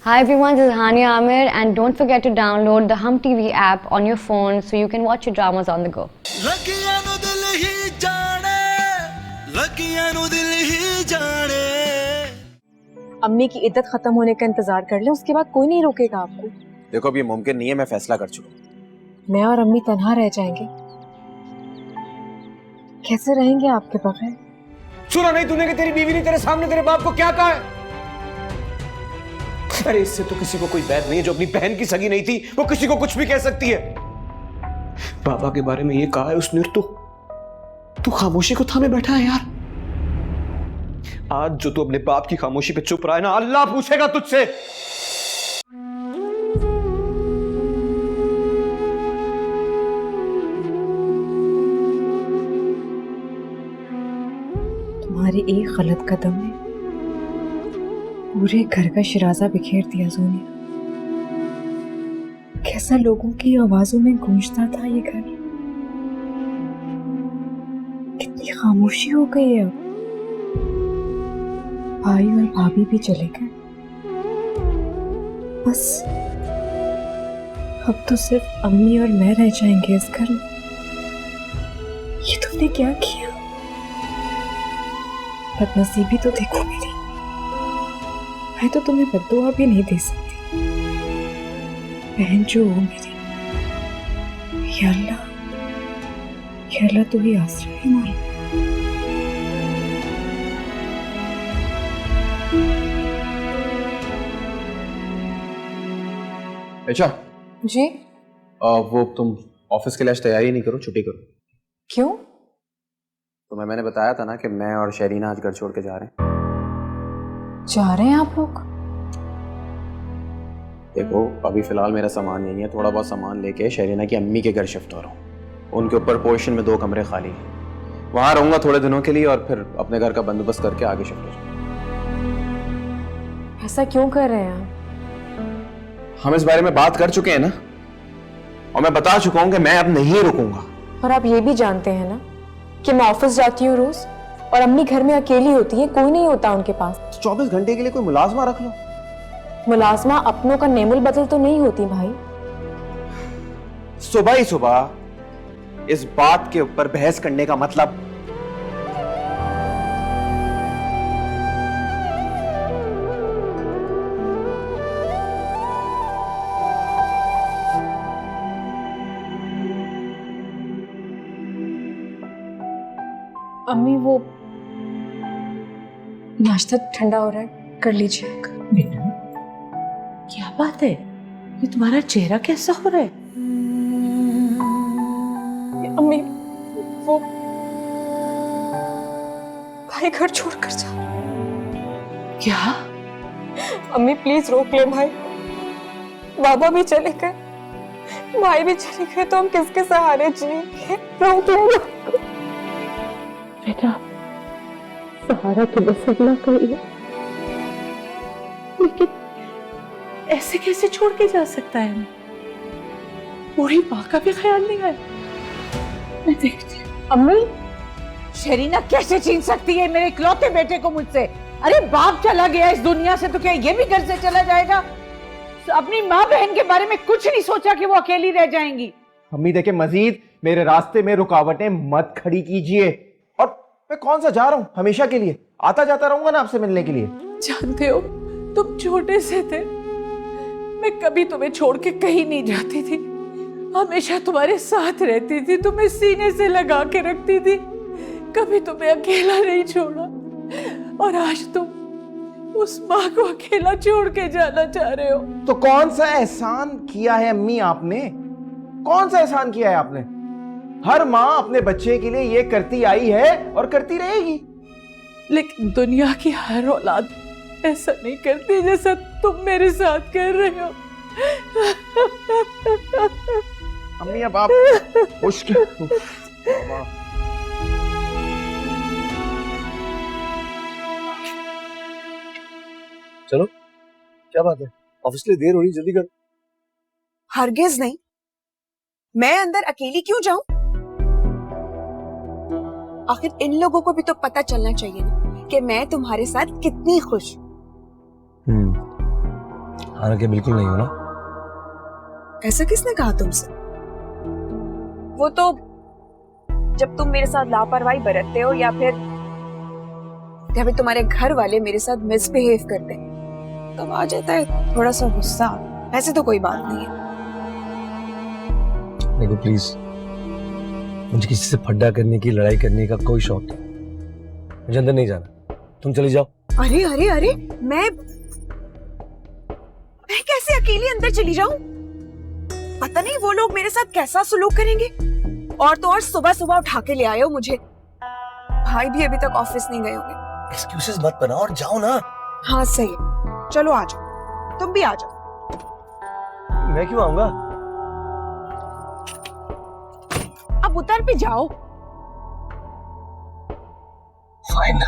Hi everyone, this is Hania Amir and don't forget to download the Hum TV app on your phone so you can watch your dramas on the go. अम्मी की इद्दत खत्म होने का इंतजार कर ले, उसके बाद कोई नहीं रोकेगा आपको। देखो अब ये मुमकिन नहीं है, मैं फैसला कर चुका हूं। मैं और अम्मी तन्हा रह जाएंगे, कैसे रहेंगे आपके बगैर? सुना नहीं तूने कि तेरी बीवी ने तेरे सामने तेरे बाप को क्या कहा है? अरे इससे तो किसी को कोई बैर नहीं है, जो अपनी बहन की सगी नहीं थी वो किसी को कुछ भी कह सकती है। बाबा के बारे में ये कहा है उसने, तू खामोशी को थामे बैठा है यार। आज जो तू अपने बाप की खामोशी पे चुप रहा है ना, अल्लाह पूछेगा तुझसे। तुम्हारे एक गलत कदम ने पूरे घर का शिराजा बिखेर दिया सोनिया। कैसा लोगों की आवाजों में गूंजता था ये घर, कितनी खामोशी हो गई है अब। भाई और भाभी भी चले गए, बस अब तो सिर्फ अम्मी और मैं रह जाएंगे इस घर में। ये तुमने क्या किया? बदनसीबी तो देखो मेरी, मैं तो तुम्हें बद्दुआ भी नहीं दे सकती। बहन जो हो मेरी, या अल्लाह तू ही आसरा है हमारा। अच्छा जी? वो तुम ऑफिस के लिए आज तैयारी नहीं करो, छुट्टी करो। क्यों? तो मैंने बताया था ना कि मैं और शरीना आज घर छोड़ के जा रहे हैं। जा रहे हैं आप लोग? देखो अभी फिलहाल मेरा सामान यही है, थोड़ा बहुत सामान लेके शरीना की अम्मी के घर शिफ्ट हो रहा हूँ। उनके ऊपर पोर्शन में 2 कमरे खाली हैं, वहां रहूंगा थोड़े दिनों के लिए और फिर अपने घर का बंदोबस्त करके आगे शिफ्ट हो जाऊंगा। ऐसा क्यों कर रहे हैं आप? हम इस बारे में बात कर चुके हैं ना, और मैं बता चुका हूं कि मैं अब नहीं रुकूंगा। और आप ये भी जानते हैं ना कि मैं ऑफिस जाती हूँ रोज और अम्मी घर में अकेली होती है, कोई नहीं होता उनके पास। 24 घंटे के लिए कोई मुलाजमा रख लो। मुलाजमा अपनों का नेमुल बदल तो नहीं होती भाई। सुबह ही सुबह इस बात के ऊपर बहस करने का मतलब? अम्मी वो नाश्ता ठंडा हो रहा है, कर लीजिए। बेटा क्या बात है, ये तुम्हारा चेहरा कैसा हो रहा है? अम्मी वो भाई घर छोड़कर जा। क्या? अम्मी प्लीज रोक ले भाई, बाबा भी चले गए, भाई भी चले गए, तो हम किसके सहारे जिएंगे? रोक ले। बेटा सहारा तो बस अल्लाह का ही है, लेकिन ऐसे कैसे छोड़ के जा सकता है हमें? पूरी माँ का भी ख्याल नहीं आया। मैं देखती हूँ। अम्मी, शरीना कैसे छीन सकती है मेरे इकलौते बेटे को मुझसे? अरे बाप चला गया इस दुनिया से तो क्या ये भी घर से चला जाएगा? अपनी माँ बहन के बारे में कुछ नहीं सोचा कि वो अकेली रह जाएंगी। अम्मी देखे, मजीद मेरे रास्ते में रुकावटें मत खड़ी कीजिए। और मैं कौन सा जा रहा हूँ, हमेशा के लिए आता जाता रहूंगा ना आपसे मिलने के लिए। जानते हो तुम छोटे से थे, मैं कभी तुम्हें छोड़ के कहीं नहीं जाती थी, हमेशा तुम्हारे साथ रहती थी, तुम्हें सीने से लगा के रखती थी, कभी तुम्हें अकेला नहीं छोड़ा। और आज तुम उस माँ को अकेला छोड़ के जाना चाह रहे हो। तो कौन सा एहसान किया है अम्मी आपने? कौन सा एहसान किया है आपने? हर माँ अपने बच्चे के लिए ये करती आई है और करती रहेगी। लेकिन दुनिया की हर औलाद ऐसा नहीं करती जैसा तुम मेरे साथ कर रहे हो। अम्मी अब आप चलो क्या बात है, ऑफिस के लिए देर हो रही, जल्दी कर। हरगिज नहीं, मैं अंदर अकेली क्यों जाऊं? आखिर इन लोगों को भी तो पता चलना चाहिए ना कि मैं तुम्हारे साथ कितनी खुश। हालांकि बिल्कुल नहीं हो ना। ऐसा किसने कहा तुमसे? वो तो जब तुम मेरे साथ लापरवाही बरतते हो या फिर तुम्हारे घर वाले मेरे साथ मिसबिहेव करते हैं तब आ जाता है थोड़ा सा गुस्सा। ऐसे तो कोई बात नहीं है। देखो प्लीज, मुझे किसी से फड्डा करने की, लड़ाई करने का कोई शौक नहीं। मुझे अंदर नहीं जाना, तुम चली जाओ। अरे अरे अरे, मैं कैसे अकेली अंदर चली जाऊं? पता नहीं वो लोग मेरे साथ कैसा सुलूक करेंगे। और तो और सुबह सुबह उठा के ले आए हो मुझे। भाई भी अभी तक ऑफिस नहीं गए होंगे। एक्सक्यूजेस मत बनाओ और जाओ ना। हाँ सही है, चलो आ जाओ, तुम भी आ जाओ। मैं क्यों आऊंगा? अब उतर भी जाओ। फाइन।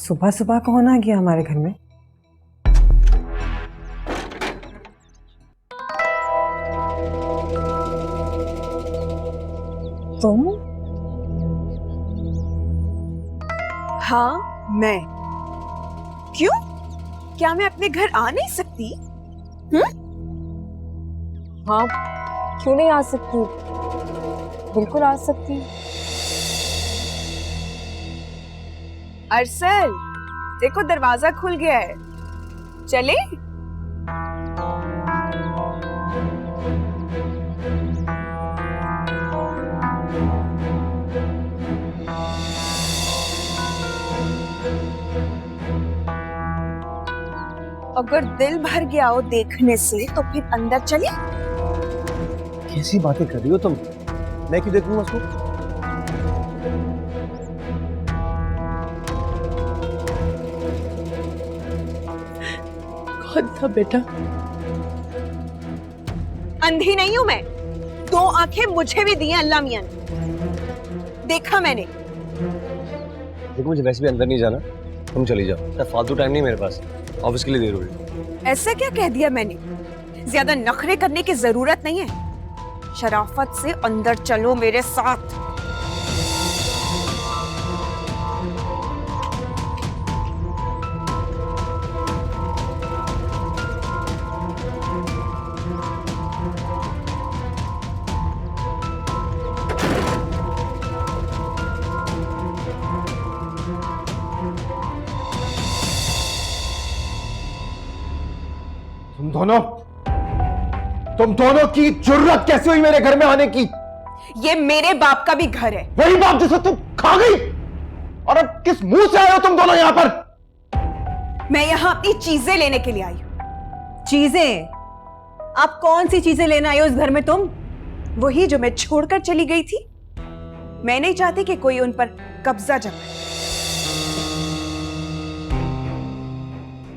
सुबह सुबह कौन आ गया हमारे घर में? तुम? हाँ मैं। क्यों? क्या मैं अपने घर आ नहीं सकती? हाँ, क्यों नहीं आ सकती? बिल्कुल आ सकती। अरसल, देखो दरवाजा खुल गया है, चले? अगर दिल भर गया हो देखने से तो फिर अंदर चले। कैसी बातें कर रही हो तुम? मैं क्यों देखूंगा उसको? कौन था बेटा? अंधी नहीं हूं मैं। 2 आंखें मुझे भी दी हैं अल्लाह मियां ने। देखा मैंने। देखो मुझे वैसे भी अंदर नहीं जाना, तुम चली जाओ। फालतू टाइम नहीं मेरे पास, ऑफिस के लिए देर हो रही। ऐसा क्या कह दिया मैंने? ज्यादा नखरे करने की जरूरत नहीं है। शराफत से अंदर चलो मेरे साथ। तुम दोनों की जुर्रत कैसे हुई मेरे घर में आने की? ये मेरे बाप का भी घर है। वही बाप जिसे तुम खा गई। और अब किस मुंह से आए हो तुम दोनों यहां पर? मैं यहां अपनी चीजें लेने के लिए आई हूं। चीजें? आप कौन सी चीजें लेने आई हो इस घर में तुम? वही जो मैं छोड़कर चली गई थी। मैं नहीं चाहती कि कोई उन पर कब्जा जमाए।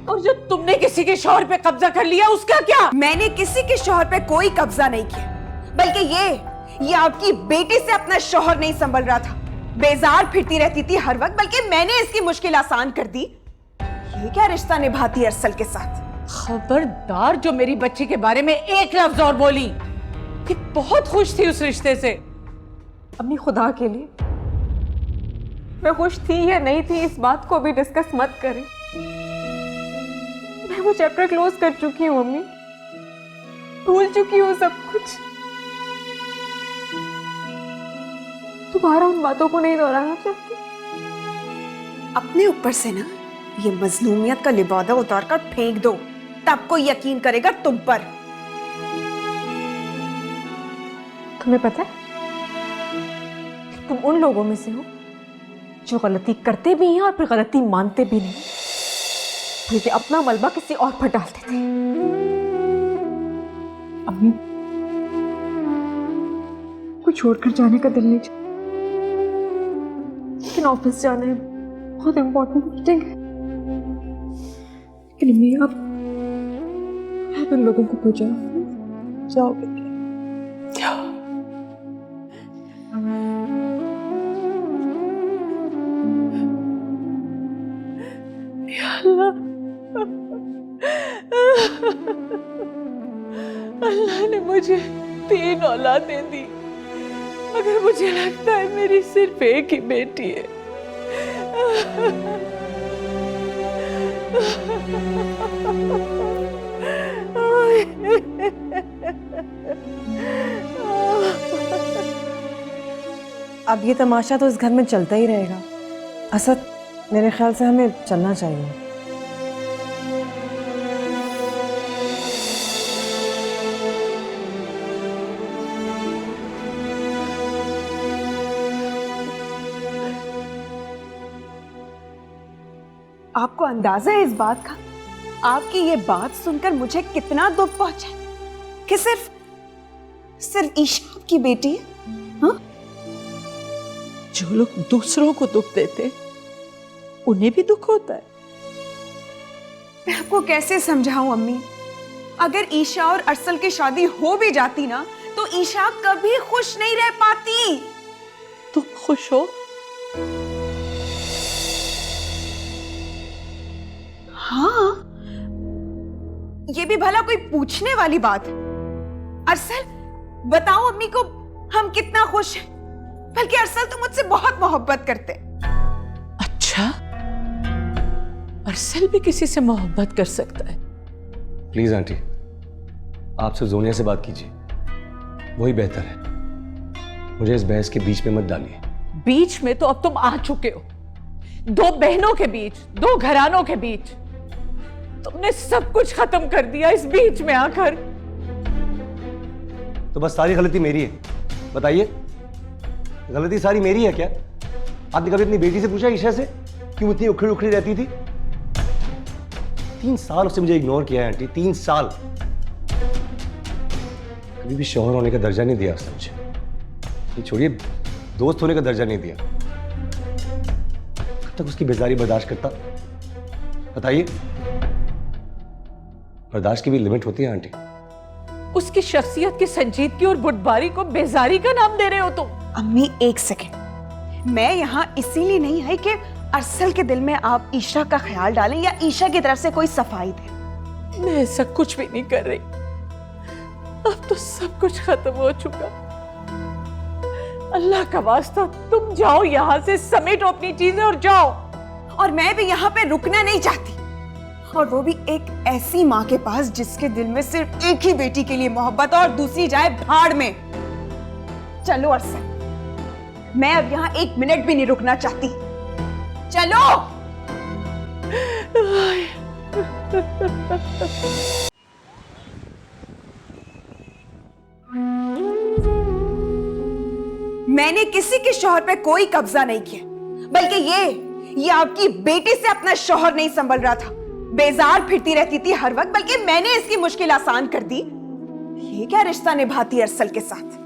और जो तुमने किसी के शौहर पे कब्जा कर लिया उसका क्या? मैंने किसी के शौहर पे कोई कब्जा नहीं किया, बल्कि ये आपकी बेटी से अपना शौहर नहीं संभल रहा था। बेजार फिरती रहती थी हर वक्त, बल्कि मैंने इसकी मुश्किल आसान कर दी। ये क्या रिश्ता निभाती अरसल के साथ? खबरदार जो मेरी बच्ची के बारे में एक लफ्ज और बोली। कि बहुत खुश थी उस रिश्ते से। अपनी खुदा के लिए, मैं खुश थी या नहीं थी इस बात को अभी डिस्कस मत करें। मैं वो चैप्टर क्लोज कर चुकी हूँ मम्मी, भूल चुकी हूँ सब कुछ। दोबारा उन बातों को नहीं दोहराना चाहती। अपने ऊपर से ना ये मजलूमियत का लिबादा उतार कर फेंक दो, तब कोई यकीन करेगा तुम पर। तुम्हें पता है तुम उन लोगों में से हो जो गलती करते भी हैं और फिर गलती मानते भी नहीं, क्योंकि अपना मलबा किसी और पर डालते थे। अम्मी को छोड़कर जाने का दिल नहीं चाहता, लेकिन ऑफिस जाना है, बहुत इम्पोर्टेंट मीटिंग है। लेकिन अम्मी आप इन लोगों को बुझाओ, जाओ बेटा जाओ। अल्लाह ने मुझे 3 औलादें दी, मगर मुझे लगता है मेरी सिर्फ एक ही बेटी है। अब ये तमाशा तो इस घर में चलता ही रहेगा। असद, मेरे ख्याल से हमें चलना चाहिए। आपको अंदाजा है इस बात का? आपकी ये बात सुनकर मुझे कितना दुख पहुंचा कि सिर्फ ईशा की बेटी है। हाँ? जो लोग दूसरों को दुख देते उन्हें भी दुख होता है। मैं आपको कैसे समझाऊं अम्मी? अगर ईशा और अरसल की शादी हो भी जाती ना, तो ईशा कभी खुश नहीं रह पाती। तुम खुश हो? हाँ, ये भी भला कोई पूछने वाली बात है? अरसल, बताओ अम्मी को हम कितना खुश हैं। बल्कि अरसल तो मुझसे बहुत मोहब्बत करते। अच्छा, अरसल भी किसी से मोहब्बत कर सकता है? प्लीज आंटी, आप सिर्फ जोनिया से बात कीजिए, वही बेहतर है। मुझे इस बहस के बीच में मत डालिए। बीच में तो अब तुम आ चुके हो। दो बहनों के बीच, दो घरानों के बीच तुमने सब कुछ खत्म कर दिया इस बीच में आकर। तो बस सारी गलती मेरी है? बताइए, गलती सारी मेरी है क्या? आपने कभी अपनी बेटी से पूछा ईशा से क्यों इतनी उखड़ी उखड़ी रहती थी? 3 साल उसने मुझे इग्नोर किया है आंटी, 3 साल। कभी भी शौहर होने का दर्जा नहीं दिया उसने मुझे। ये छोड़िए, दोस्त होने का दर्जा नहीं दिया। कब तक उसकी बेजारी बर्दाश्त करता? बताइए। बर्दाश्त की भी लिमिट होती है आंटी। उसकी शख्सियत की संजीदगी और बुटबारी को बेजारी का नाम दे रहे हो तुम? अम्मी, एक सेकंड। मैं यहाँ इसीलिए नहीं आई कि अरसल के दिल में आप ईशा का ख्याल डालें या ईशा की तरफ से कोई सफाई दें। मैं ऐसा कुछ भी नहीं कर रही। अब तो सब कुछ खत्म हो चुका। अल्लाह का वास्ता तुम जाओ यहाँ से, समेटो अपनी चीजें और जाओ। और मैं भी यहाँ पे रुकना नहीं चाहती, और वो भी एक ऐसी माँ के पास जिसके दिल में सिर्फ एक ही बेटी के लिए मोहब्बत और दूसरी जाए भाड़ में। चलो अरसल, मैं अब यहाँ 1 मिनट भी नहीं रुकना चाहती। चलो। मैंने किसी के शौहर पे कोई कब्जा नहीं किया, बल्कि ये आपकी बेटी से अपना शौहर नहीं संभल रहा था। बेजार फिरती रहती थी हर वक्त, बल्कि मैंने इसकी मुश्किल आसान कर दी। ये क्या रिश्ता निभाती अरसल के साथ?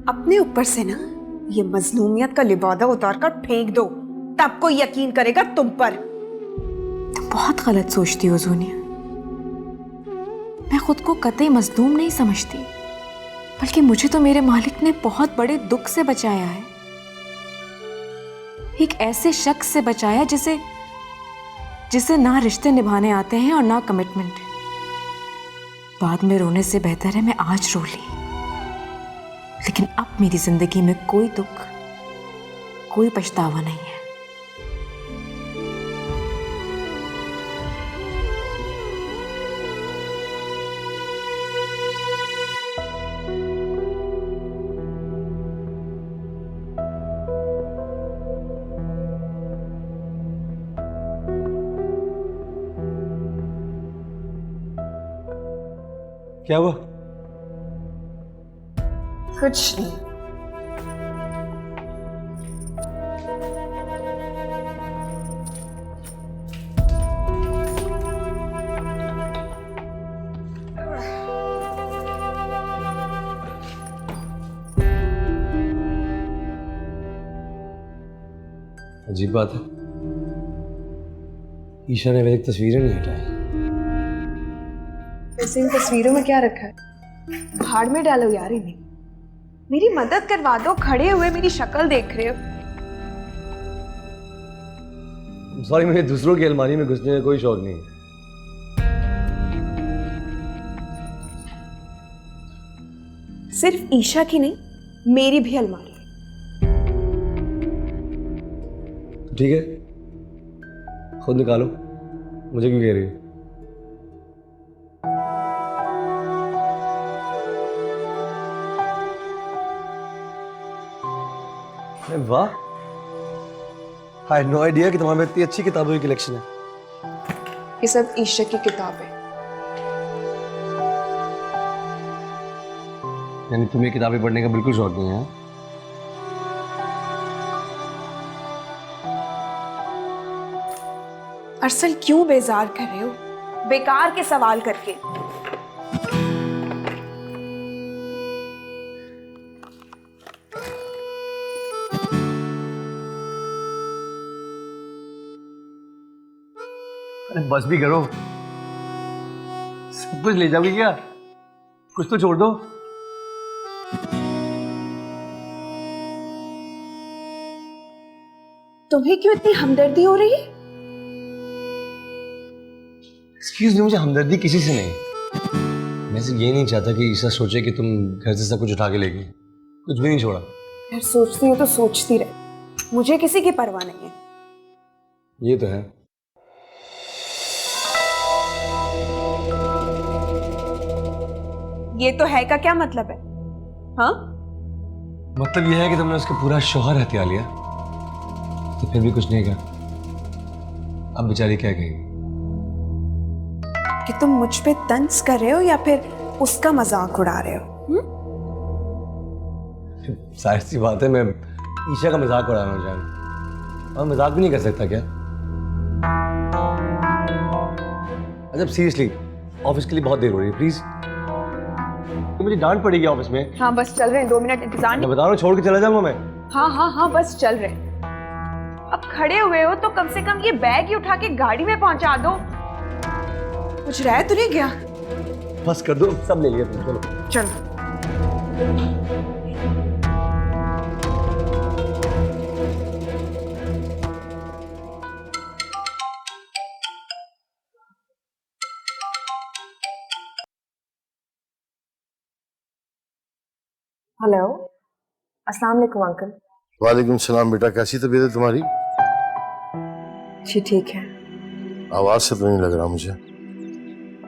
अपने ऊपर से ना ये मजलूमियत का लिबादा उतार कर फेंक दो, तब कोई यकीन करेगा तुम पर। तुम बहुत गलत सोचती हो जोनिया। मैं खुद को कतई मजलूम नहीं समझती, बल्कि मुझे तो मेरे मालिक ने बहुत बड़े दुख से बचाया है। एक ऐसे शख्स से बचाया जिसे ना रिश्ते निभाने आते हैं और ना कमिटमेंट। बाद में रोने से बेहतर है मैं आज रो ली। लेकिन अब मेरी जिंदगी में कोई दुख, कोई पछतावा नहीं है। क्या हुआ? कुछ नहीं। अजीब बात है, ईशा ने मेरी तस्वीरें नहीं हटाई। वैसे इन तस्वीरों में क्या रखा है? भाड़ में डालो यार इन्हें। मेरी मदद करवा दो, खड़े हुए मेरी शक्ल देख रहे हो। सॉरी, मुझे दूसरों की अलमारी में घुसने का कोई शौक नहीं है। सिर्फ ईशा की नहीं, मेरी भी अलमारी है। ठीक है, खुद निकालो, मुझे क्यों कह रही है? अरे वाह, आई हैड नो आइडिया कि तुम्हारे में इतनी अच्छी किताबों की कलेक्शन है। ये सब ईशा की किताब है। यानी तुम्हें किताबें पढ़ने का बिल्कुल शौक नहीं है? अरसल क्यों बेजार कर रहे हो बेकार के सवाल करके? अरे बस भी करो, सब कुछ ले जाओगे क्या? कुछ तो छोड़ दो। तुम्हें क्यों इतनी हमदर्दी हो रही है? एक्सक्यूज मी, मुझे हमदर्दी किसी से नहीं। मैं सिर्फ ये नहीं चाहता कि ईशा सोचे कि तुम घर से सब कुछ उठा के ले गई। कुछ भी नहीं छोड़ा। यार सोचती हो तो सोचती रहे, मुझे किसी की परवाह नहीं है। ये तो है। ये तो है का क्या मतलब है? हाँ, मतलब ये है कि तुमने उसका पूरा शौहर हथिया लिया, तो फिर भी कुछ नहीं कहा। अब बेचारी क्या कहेगी? कि तुम मुझ पे तंज कर रहे हो या फिर उसका मजाक उड़ा रहे हो? जाहिर सी बात है, मैं ईशा का मजाक उड़ा रहा हूँ जान, और मजाक भी नहीं कर सकता क्या? अच्छा सीरियसली, ऑफिस के लिए बहुत देर हो रही है, प्लीज। तो मुझे डांट पड़ेगी ऑफिस में। हाँ बस चल रहे हैं, 2 मिनट इंतजार। मैं बता रहा हूँ, छोड़ के चला जाऊंगा मैं। हाँ बस चल रहे हैं। अब खड़े हुए हो तो कम से कम ये बैग ही उठा के गाड़ी में पहुंचा दो। कुछ रह तो नहीं गया? बस कर दो, सब ले लिया तुम, चलो। चलो। हेलो, अस्सलाम वालेकुम अंकल। वालेकुम सलाम बेटा, कैसी तबीयत है तुम्हारी? जी ठीक है। आवाज से तो नहीं लग रहा मुझे।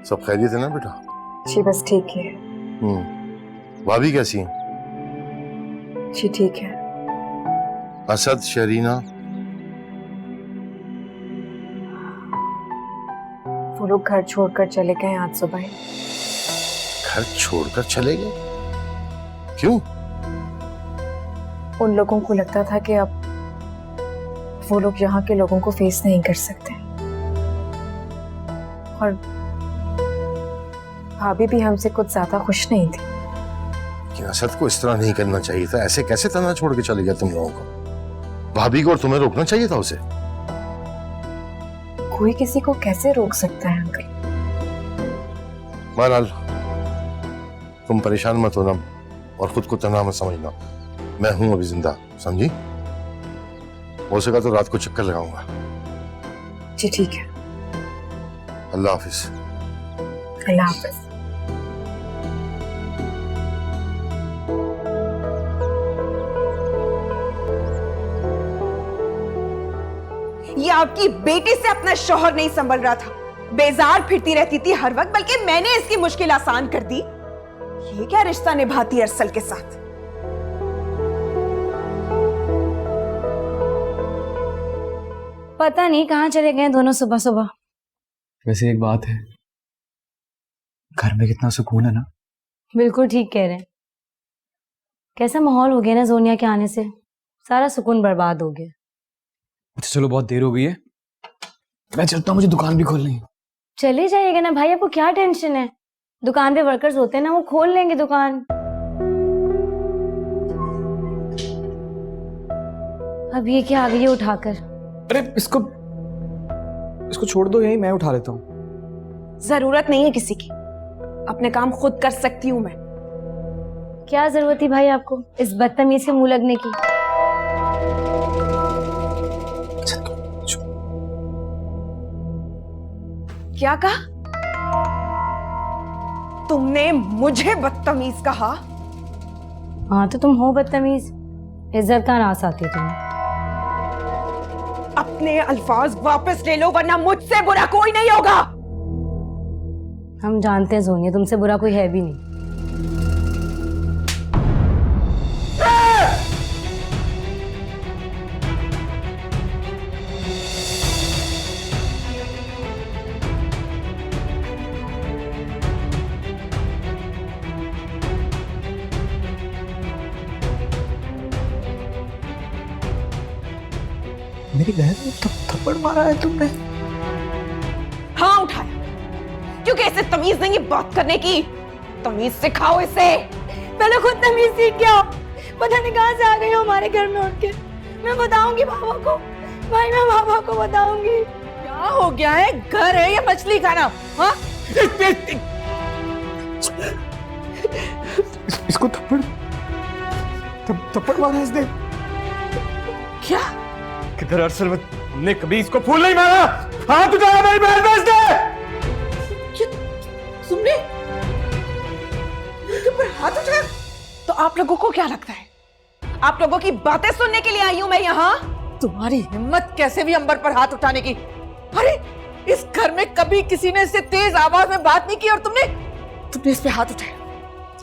सब खैरियत है ना बेटा? जी बस ठीक है। भाभी कैसी हैं? जी ठीक है। असद, शरीना? वो लोग घर छोड़कर चले गए आज सुबह ही। घर छोड़कर चले गए? क्यों? उन लोगों को लगता था कि अब वो लोग यहाँ के लोगों को फेस नहीं कर सकते, और भाभी भी हमसे कुछ ज्यादा खुश नहीं थी। कि असद को इस तरह नहीं करना चाहिए था। ऐसे कैसे तना छोड़ के चले गया तुम लोगों को? भाभी को और तुम्हें रोकना चाहिए था उसे। कोई किसी को कैसे रोक सकता है अंकल? बहरहाल तुम परेशान मत होना और खुद को तनाव मत समझना। मैं हूं अभी जिंदा, समझी? हो सका तो रात को चक्कर लगाऊंगा। जी ठीक है। अल्लाह हाफिज। अल्लाह हाफिज। ये आपकी बेटी से अपना शौहर नहीं संभल रहा था, बेजार फिरती रहती थी हर वक्त, बल्कि मैंने इसकी मुश्किल आसान कर दी। ये क्या रिश्ता निभाती अरसल के साथ? पता नहीं कहाँ चले गए दोनों सुबह सुबह। वैसे एक बात है, घर में कितना सुकून है ना। बिल्कुल ठीक कह रहे हैं। कैसा माहौल हो गया ना जोनिया के आने से, सारा सुकून बर्बाद हो गया। अच्छा चलो, बहुत देर हो गई है, मैं चलता हूँ, मुझे दुकान भी खोलनी है। चले जाइएगा ना भाई, आपको क्या टेंशन है? दुकान पे वर्कर्स होते हैं ना, वो खोल लेंगे दुकान। अब ये क्या आ गई है उठाकर? अरे इसको छोड़ दो, यही मैं उठा लेता हूँ। जरूरत नहीं है किसी की, अपने काम खुद कर सकती हूँ मैं। क्या जरूरत थी भाई आपको इस बदतमीज के मुंह लगने की? क्या कहा तुमने? मुझे बदतमीज कहा? हाँ तो तुम हो बदतमीज, इज्जत का रास आती है तुम्हें। अपने अल्फाज वापस ले लो वरना मुझसे बुरा कोई नहीं होगा। हम जानते हैं सोनिया, तुमसे बुरा कोई है भी नहीं। मेरी बहन को थप्पड़ मारा है तुमने? हाँ उठाया, क्योंकि इसे तमीज नहीं है बात करने की। तमीज सिखाओ इसे। पहले खुद तमीज सीख के आओ। पता नहीं कहाँ से आ गई हो हमारे घर में उठ के। मैं बताऊंगी पापा को, भाई मैं पापा को बताऊंगी। क्या हो गया है? घर है या मछली खाना? हाँ? इसको थप्पड़ मारा है इसने। क्या? किधर अरसल में हमने कभी इसको फूल नहीं मारा। हाथ उठाया मेरी बहन पे इसने। तुमने उनके ऊपर हाथ उठाया? तो आप लोगों को क्या लगता है? आप लोगों की बातें सुनने के लिए आई हूं मैं यहाँ। तुम्हारी हिम्मत कैसे भी अंबर पर हाथ उठाने की? अरे इस घर में कभी किसी ने इससे तेज आवाज में बात नहीं की और तुमने इस पे हाथ उठाया।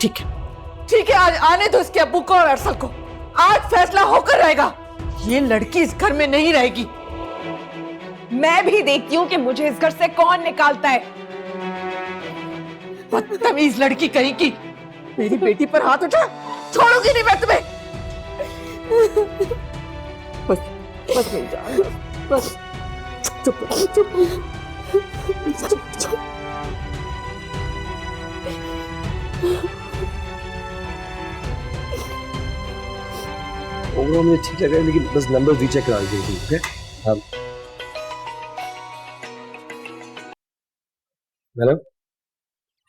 ठीक है, आज आने दो इसके अब्बू को और अरसल को। आज फैसला होकर रहेगा। ये लड़की इस घर में नहीं रहेगी। मैं भी देखती हूँ कि मुझे इस घर से कौन निकालता है। बदतमीज लड़की कहीं की। मेरी बेटी पर हाथ उठा, छोड़ूंगी नहीं मैं तुम्हें। बस मेरी जान, बस चुप। ओवरऑल मुझे ठीक लग रहा है, लेकिन बस नंबर रीचेक करा दीजिए। ओके हाँ मैडम।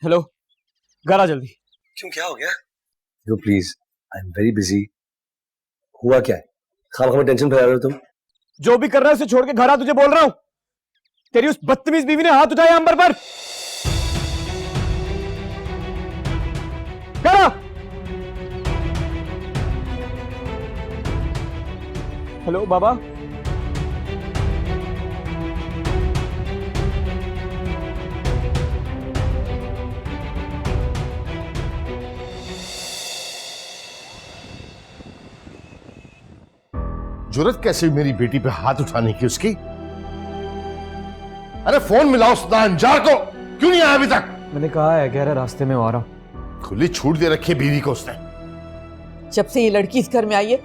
हेलो, घर आ जल्दी। क्यों, क्या हो गया? Yo please, I am very busy. हुआ क्या है? खामखा में टेंशन फैला रहे हो तुम। जो भी कर रहा है उसे छोड़ के घर आ, तुझे बोल रहा हूं। तेरी उस बदतमीज बीवी ने हाथ उठाया अंबर पर। घर आ। हेलो बाबा। जुर्रत कैसे हुई मेरी बेटी पे हाथ उठाने की उसकी? अरे फोन मिलाओ उस नाअंजार को, क्यों नहीं आया अभी तक? मैंने कहा है, कह रहा रास्ते में आ रहा हूं। खुली छूट दे रखी है बीवी को उसने। जब से ये लड़की इस घर में आई है,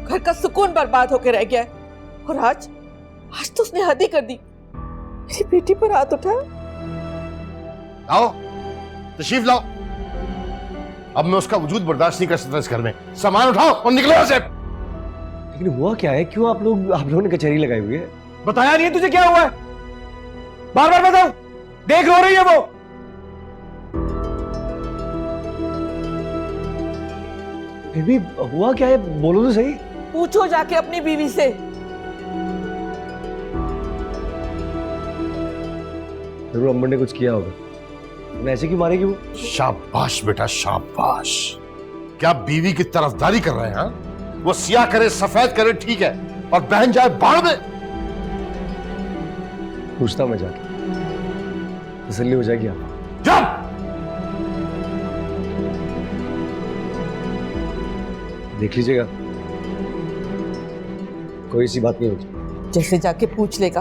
घर का सुकून बर्बाद होकर रह गया है। और आज तो उसने हद ही कर दी। मेरी बेटी पर हाथ उठाया। लाओ तशरीफ लाओ। अब मैं उसका वजूद बर्दाश्त नहीं कर सकता इस घर में। सामान उठाओ और निकलो यहाँ से। लेकिन हुआ क्या है? क्यों आप लोगों ने कचहरी लगाई हुई है? बताया नहीं है तुझे क्या हुआ है? बार बार बताओ। देख रो रही है वो। फिर भी हुआ क्या है, बोलो तो सही। पूछो जाके अपनी बीवी से। जरूर अम्बर ने कुछ किया होगा। उन्हें ऐसे क्यों मारेगी वो? शाबाश बेटा शाबाश। क्या बीवी की तरफदारी कर रहे हैं? हाँ? वो सियाह करे सफेद करे ठीक है, और बहन जाए बाढ़ में। पूछता मैं जाके, तसल्ली हो जाएगी आप। जब देख लीजिएगा, कोई सी बात नहीं होगी। जैसे जाके पूछ लेगा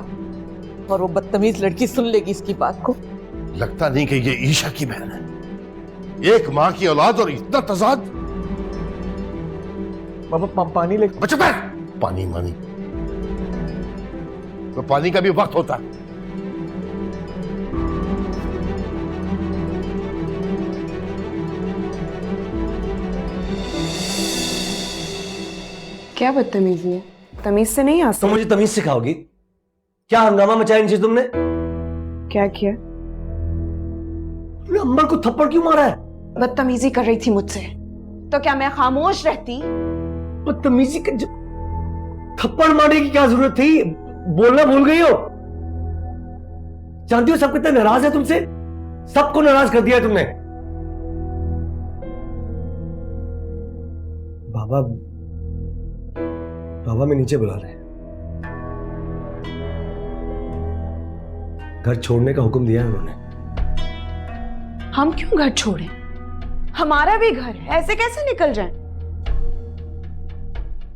और वो बदतमीज लड़की सुन लेगी इसकी बात को। लगता नहीं कि ये ईशा की बहन है। एक मां की औलाद और इतना तजाद। बाबा पानी ले। बच्चों बैठ। पानी मानी तो पानी का भी वक्त होता है। क्या बदतमीजी है? तमीज से नहीं आ तो मुझे तमीज सिखाओगी? क्या हंगामा मचाया नीचे तुमने? क्या किया? तुमने अम्बर को थप्पड़ क्यों मारा है? बदतमीजी कर रही थी मुझसे, तो क्या मैं खामोश रहती? बदतमीजी का थप्पड़ मारने की क्या जरूरत थी? बोलना भूल गई हो? जानती हो सब कितना नाराज है तुमसे। सबको नाराज कर दिया है तुमने। बाबा बाबा में नीचे बुला रहे हैं। घर छोड़ने का हुक्म दिया है उन्होंने। हम क्यों घर छोड़े? हमारा भी घर है, ऐसे कैसे निकल जाएं?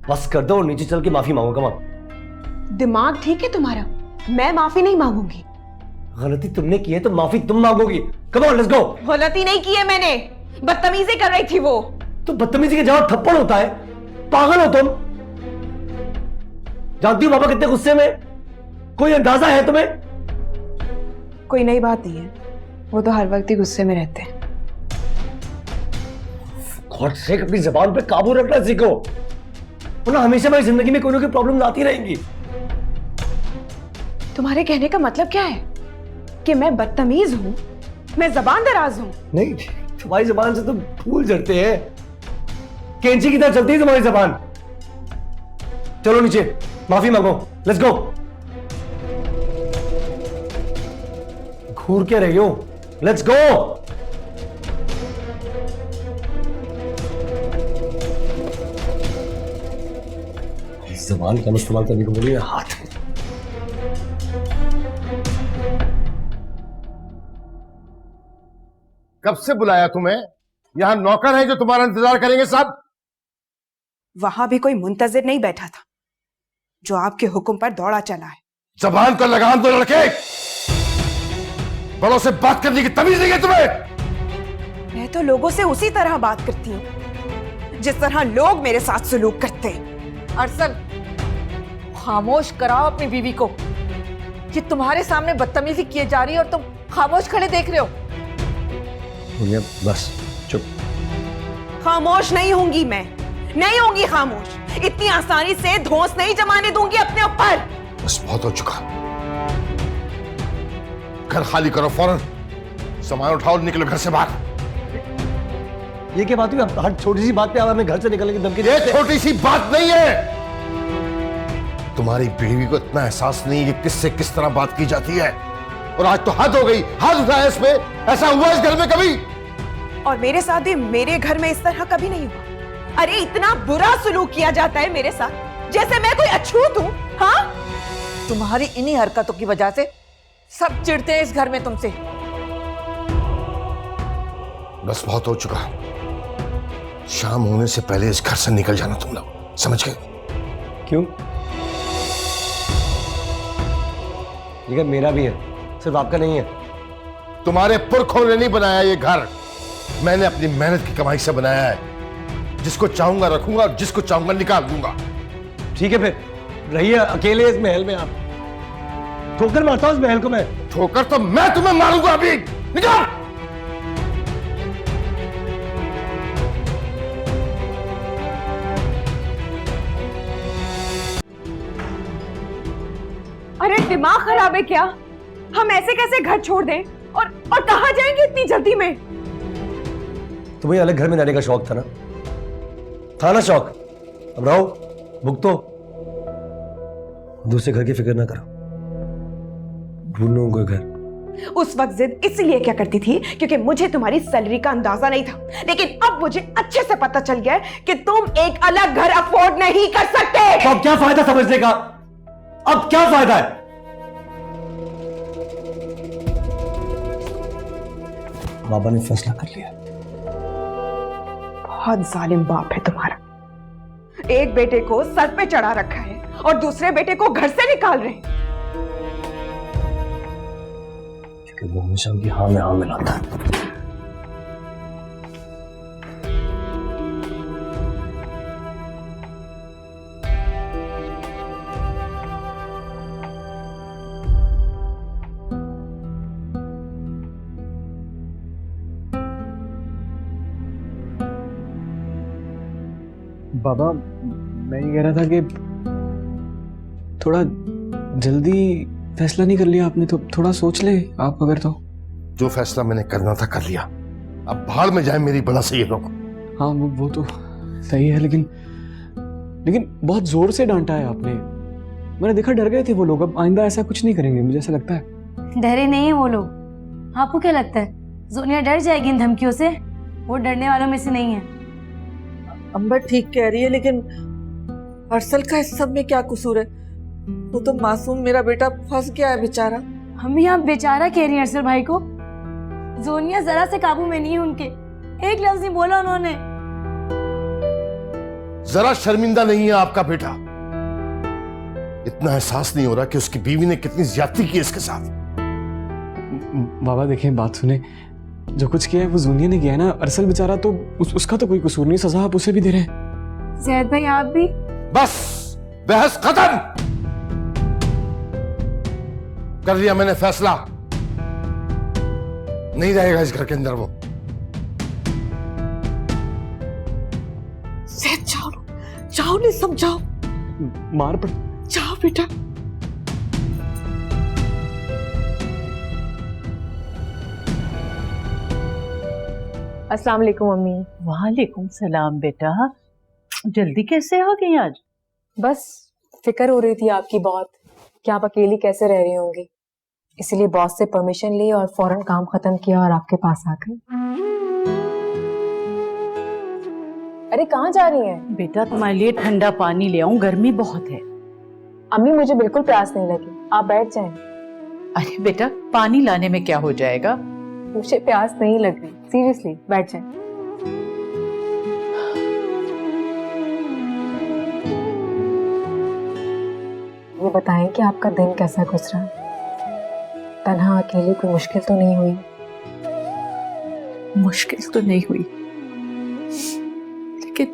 बस कर दो और नीचे चल के माफी मांगो। कमा दिमाग ठीक है तुम्हारा? मैं माफी नहीं मांगूंगी। गलती तुमने की है तो माफी तुम मांगोगी। Come on let's go. गलती नहीं की है मैंने, बदतमीजी कर रही थी वो। तो बदतमीजी के जवाब थप्पड़ होता है? पागल हो तुम? जानती हो बाबा कितने गुस्से में? कोई अंदाजा है तुम्हें? कोई नई बात नहीं है, वो तो हर वक्त ही गुस्से में रहते हैं। गॉड से अपनी जबान पे काबू रखना सीखो, वरना हमेशा मेरी जिंदगी में कोई ना कोई प्रॉब्लम आती रहेंगी। तुम्हारे कहने का मतलब क्या है कि मैं बदतमीज हूं, मैं जबान दराज हूं? नहीं, तुम्हारी जबान से तो फूल झड़ते हैं, कैंची की तरह चलती है तुम्हारी जबान। चलो नीचे, माफी मांगो, लेट्स गो। घूर क्या रही हो? Let's go. इस जबान का इस्तेमाल करने को बोली है, हाथ। कब से बुलाया तुम्हें? यहां नौकर है जो तुम्हारा इंतजार करेंगे साहब। वहां भी कोई मुंतजिर नहीं बैठा था जो आपके हुक्म पर दौड़ा चला है। जबान को लगाम दो लड़के, बड़ों से बात करने की तमीज नहीं है तुम्हें। मैं तो लोगों से उसी तरह बात करती हूँ जिस तरह लोग मेरे साथ सलूक करते हैं। अरसल, खामोश कराओ अपनी बीवी को। ये तुम्हारे सामने बदतमीजी किए जा रही है और तुम खामोश खड़े देख रहे हो। बस चुप। खामोश नहीं होंगी मैं, नहीं होंगी खामोश। इतनी आसानी से धौंस नहीं जमाने दूंगी अपने ऊपर। बस बहुत हो चुका, घर खाली करो फौरन, सामान उठाओ और निकलो घर से बाहर। ये क्या बात हुई? हर छोटी सी बात पे आप हमें घर से निकलने की धमकी ये देते हैं। छोटी सी बात नहीं है। तुम्हारी बीवी को इतना एहसास नहीं है कि किससे किस तरह बात की जाती है, और आज तो हद हो गई। हाथ उठाया इस पे, ऐसा हुआ इस घर में कभी? और मेरे साथ भी मेरे घर में इस तरह कभी नहीं हुआ। अरे इतना बुरा सलूक किया जाता है मेरे साथ जैसे मैं कोई अछूत हूं। हाँ, तुम्हारी इन्हीं हरकतों की वजह से सब चिढ़ते हैं इस घर में तुमसे। बस बहुत हो चुका, शाम होने से पहले इस घर से निकल जाना तुम लोग, समझ गए? क्यों? ये घर मेरा भी है, सिर्फ आपका नहीं है। तुम्हारे पुरखों ने नहीं बनाया ये घर, मैंने अपनी मेहनत की कमाई से बनाया है। जिसको चाहूंगा रखूंगा और जिसको चाहूंगा निकाल दूंगा। ठीक है, फिर रहिए अकेले इस महल में। आप ठोकर मारता हूं इस महल को मैं। ठोकर तो मैं तुम्हें मारूंगा अभी। निकाल। अरे दिमाग खराब है क्या? हम ऐसे कैसे घर छोड़ दें और कहां जाएंगे इतनी जल्दी में? तुम्हें अलग घर में रहने का शौक था ना शौक? अब रहो, भुगतो। दूसरे घर की फिक्र ना करो, ढूंढ लूं कोई घर। उस वक्त जिद इसलिए क्या करती थी क्योंकि मुझे तुम्हारी सैलरी का अंदाजा नहीं था, लेकिन अब मुझे अच्छे से पता चल गया है कि तुम एक अलग घर अफोर्ड नहीं कर सकते। तो अब क्या फायदा समझने का? अब क्या फायदा है? बाबा ने फैसला कर लिया। बहुत जालिम बाप है तुम्हारा। एक बेटे को सर पे चढ़ा रखा है और दूसरे बेटे को घर से निकाल रहे हैं। क्योंकि वो हमेशा उनकी हाँ में हाँ मिलाता है। बाबा, मैं ये कह रहा था कि थोड़ा जल्दी फैसला नहीं कर लिया आपने? तो थोड़ा सोच ले आप अगर। तो जो फैसला मैंने करना था कर लिया, अब भाड़ में जाए मेरी बला से ये लोग। हाँ, वो तो सही है, लेकिन बहुत जोर से डांटा है आपने। मैंने देखा डर गए थे वो लोग। अब आइंदा ऐसा कुछ नहीं करेंगे, मुझे ऐसा लगता है। डरे नहीं है वो लोग। आपको क्या लगता है जोनिया डर जाएगी इन धमकियों से? वो डरने वालों में से नहीं है। अंबर ठीक कह रही है, लेकिन अरसल का इस सब में क्या कसूर है? वो तो मासूम मेरा बेटा फंस गया है बेचारा। हम यहाँ बेचारा कह रही हैं अरसल भाई को। जोनिया जरा से काबू में नहीं है उनके, एक लफ्ज नहीं बोला उन्होंने। जरा शर्मिंदा नहीं है आपका बेटा? इतना एहसास नहीं हो रहा कि उसकी बीवी ने कितनी ज्यादती की इसके साथ? बाबा देखें, बात सुने, जो कुछ किया है वो जूनिया ने किया है ना। अरसल बेचारा तो उसका तो कोई कसूर नहीं, सजा आप उसे भी दे रहे हैं। जैद भाई आप भी। बस बहस खत्म कर लिया मैंने फैसला। नहीं रहेगा इस घर के अंदर वो। जैद जाओ, जाओ, नहीं समझाओ। मार पड़। जाओ बेटा। अस्सलाम वालेकुम मम्मी। वालेकुम सलाम बेटा, जल्दी कैसे आ गई आज? बस फिक्र हो रही थी आपकी बहुत कि आप अकेली कैसे रह रही होंगी, इसीलिए बॉस से परमिशन ली और फौरन काम खत्म किया और आपके पास आ गई। अरे कहाँ जा रही हैं? बेटा तुम्हारे लिए ठंडा पानी ले आऊं, गर्मी बहुत है। अम्मी मुझे बिल्कुल प्यास नहीं लगी, आप बैठ जाएं। अरे बेटा पानी लाने में क्या हो जाएगा? मुझे प्यास नहीं लग रही, सीरियसली बैठ जाएं। ये बताएं कि आपका दिन कैसा गुजरा? तन्हा अकेली कोई मुश्किल तो नहीं हुई? मुश्किल तो नहीं हुई, लेकिन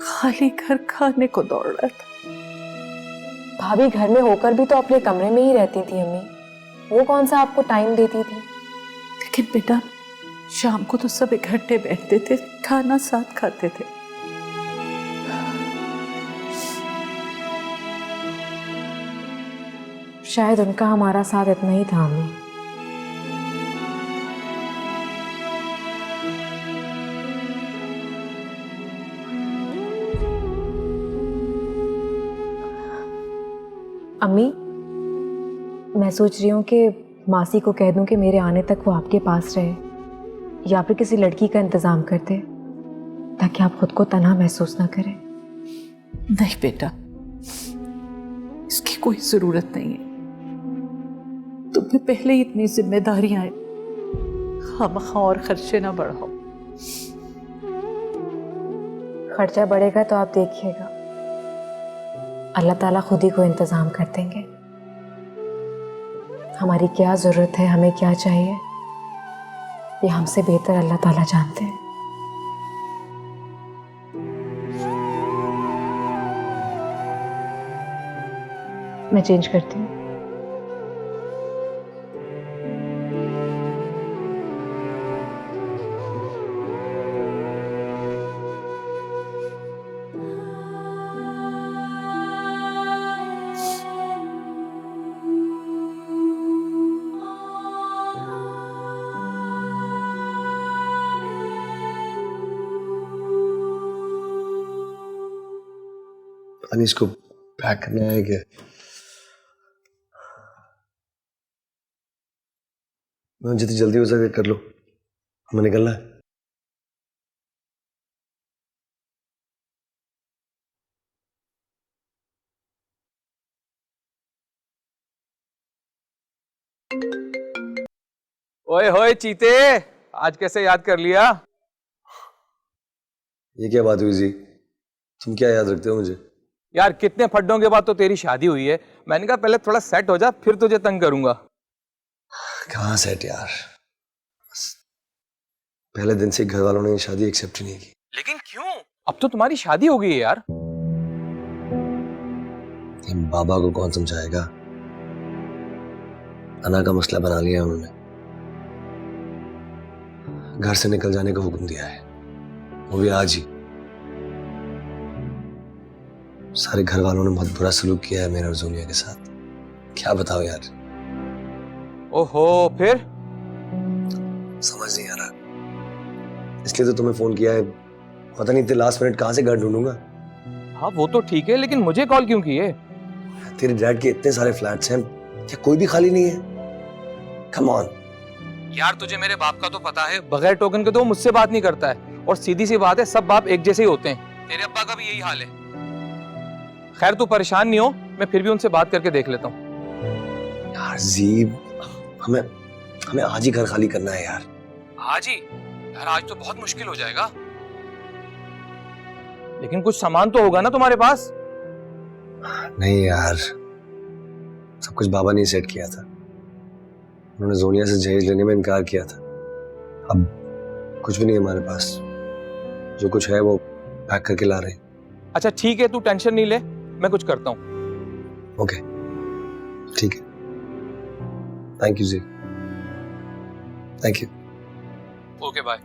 खाली घर खाने को दौड़ रहा था। भाभी घर में होकर भी तो अपने कमरे में ही रहती थी अम्मी, वो कौन सा आपको टाइम देती थी? लेकिन बेटा शाम को तो सब इकट्ठे बैठते थे, खाना साथ खाते थे। शायद उनका हमारा साथ इतना ही था अम्मी। अम्मी मैं सोच रही हूँ कि मासी को कह दूं कि मेरे आने तक वो आपके पास रहे, या फिर किसी लड़की का इंतजाम कर दे ताकि आप खुद को तन्हा महसूस ना करें। नहीं बेटा, इसकी कोई जरूरत नहीं है। तुम्हें पहले ही इतनी जिम्मेदारियां हैं, खामखा और खर्चे ना बढ़ाओ। खर्चा बढ़ेगा तो आप देखिएगा, अल्लाह ताला खुद ही को इंतजाम कर देंगे। हमारी क्या जरूरत है, हमें क्या चाहिए, ये हमसे बेहतर अल्लाह ताला जानते हैं। मैं चेंज करती हूँ। पता नहीं इसको पैक करना है क्या? जितनी जल्दी हो सके कर लो, हमें निकलना है। ओए होए चीते, आज कैसे याद कर लिया? ये क्या बात हुई जी? तुम क्या याद रखते हो मुझे? यार कितने फड्डों के बाद तो तेरी शादी हुई है, मैंने कहा पहले थोड़ा सेट हो जा फिर तुझे तंग करूंगा। कहाँ सेट यार, पहले दिन से घर वालों ने शादी एक्सेप्ट नहीं की। लेकिन क्यों? अब तो तुम्हारी शादी हो गई है यार। बाबा को कौन समझाएगा? अना का मसला बना लिया उन्होंने, घर से निकल जाने का हुक्म दिया है, वो भी आज ही। सारे घर वालों ने बहुत बुरा सलूक किया है मेरे और जोनिया के साथ, क्या बताओ यार। ओहो, फिर? समझ नहीं आ रहा, इसलिए तो तुम्हें फोन किया है। पता नहीं इतने लास्ट मिनट कहां से घर ढूंढूंगा। हाँ वो तो ठीक है, लेकिन मुझे कॉल क्यों किए? तेरे डैड के इतने सारे फ्लैट्स हैं, क्या कोई भी खाली नहीं है? कम ऑन यार, तुझे मेरे बाप का तो पता है, बगैर टोकन के तो वो मुझसे बात नहीं करता है, और सीधी सी बात है सब बाप एक जैसे ही होते हैं। तेरे अब्बा का भी यही हाल है। खैर तू परेशान नहीं हो, मैं फिर भी उनसे बात करके देख लेता हूँ। यार जीब, हमें आज ही घर खाली करना है यार। आज ही? यार आज तो बहुत मुश्किल हो जाएगा। लेकिन कुछ सामान तो होगा ना तुम्हारे पास? नहीं यार, सब कुछ बाबा ने सेट किया था। उन्होंने जोनिया से जहेज लेने में इनकार किया था। अब कुछ भी नहीं है हमारे पास। जो कुछ है वो पैक करके ला रहे हैं। अच्छा ठीक है, तू टेंशन नहीं ले, मैं कुछ करता हूँ। ओके ठीक है, थैंक यू जी, थैंक यू। Okay bye.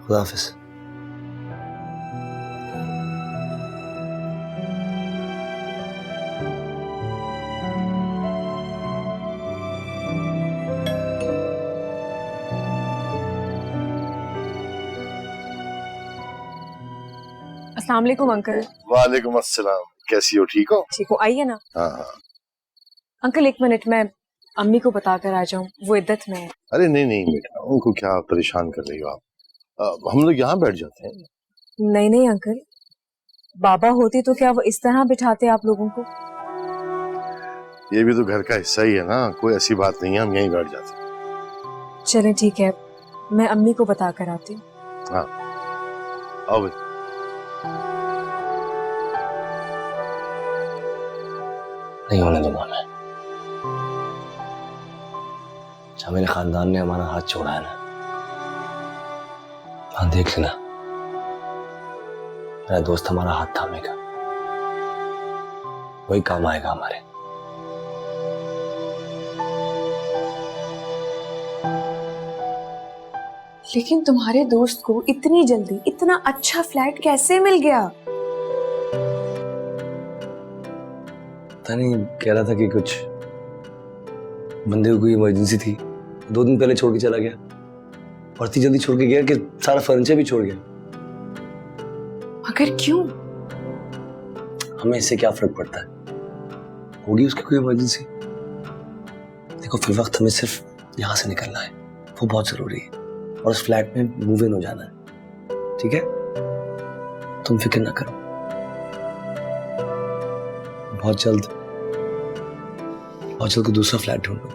खुदा हाफिज। अस्सलाम वालेकुम अंकल। वालेकुम अस्सलाम, कैसी हो? ठीक हो? ठीक हो, आइए ना। हाँ हाँ। अंकल 1 मिनट, मैं अम्मी को बताकर आ जाऊं, वो इद्दत में है। अरे नहीं नहीं बेटा, उनको क्या परेशान कर रही हो आप? हम लोग यहाँ बैठ जाते हैं। नहीं नहीं अंकल, बाबा होते तो क्या वो इस तरह बिठाते आप लोगों को? ये भी तो घर का हिस्सा ही है ना, कोई ऐसी बात नहीं है, हम यहीं बैठ जाते हैं। चलें ठीक है, मैं अम्मी को बताकर आती हूँ। हाँ आओ भाई। नहीं होने दूंगा मैं। जब मेरे खानदान ने हमारा हाथ छोड़ा है ना, हाँ देख लेना, मेरा दोस्त हमारा हाथ थामेगा, वही काम आएगा हमारे। लेकिन तुम्हारे दोस्त को इतनी जल्दी इतना अच्छा फ्लैट कैसे मिल गया? पता नहीं, कह रहा था कि कुछ बंदे को कोई इमरजेंसी थी, 2 दिन पहले छोड़ के चला गया, और इतनी जल्दी छोड़ के गया कि सारा फर्नीचर भी छोड़ गया। मगर क्यों? हमें इससे क्या फर्क पड़ता है, होगी उसकी कोई इमरजेंसी। देखो फिर वक्त हमें सिर्फ यहाँ से निकलना है, वो बहुत जरूरी है, और उस फ्लैट में मूव इन हो जाना है, ठीक है? तुम फिक्र ना करो, बहुत जल्द कोई दूसरा फ्लैट ढूंढ लो,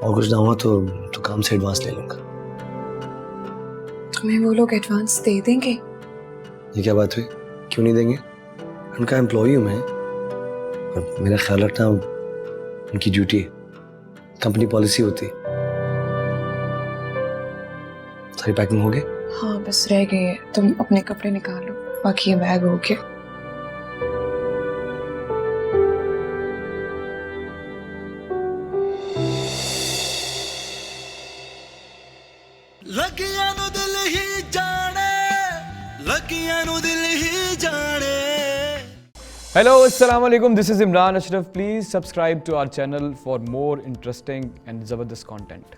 और कुछ ना हुआ तो काम से एडवांस ले लूंगा। तुम्हें वो लोग एडवांस दे देंगे? ये क्या बात हुई, क्यों नहीं देंगे? उनका एम्प्लॉई हूं मैं, और मेरा ख्याल रखना उनकी ड्यूटी है, कंपनी पॉलिसी होती। सारी पैकिंग हो गई? हाँ बस रह गई है, तुम अपने कपड़े निकाल लो, बाकी ये बैग हो गया। Hello, Assalamu alaikum. This is Imran Ashraf. Please subscribe to our channel for more interesting and Zabardast content.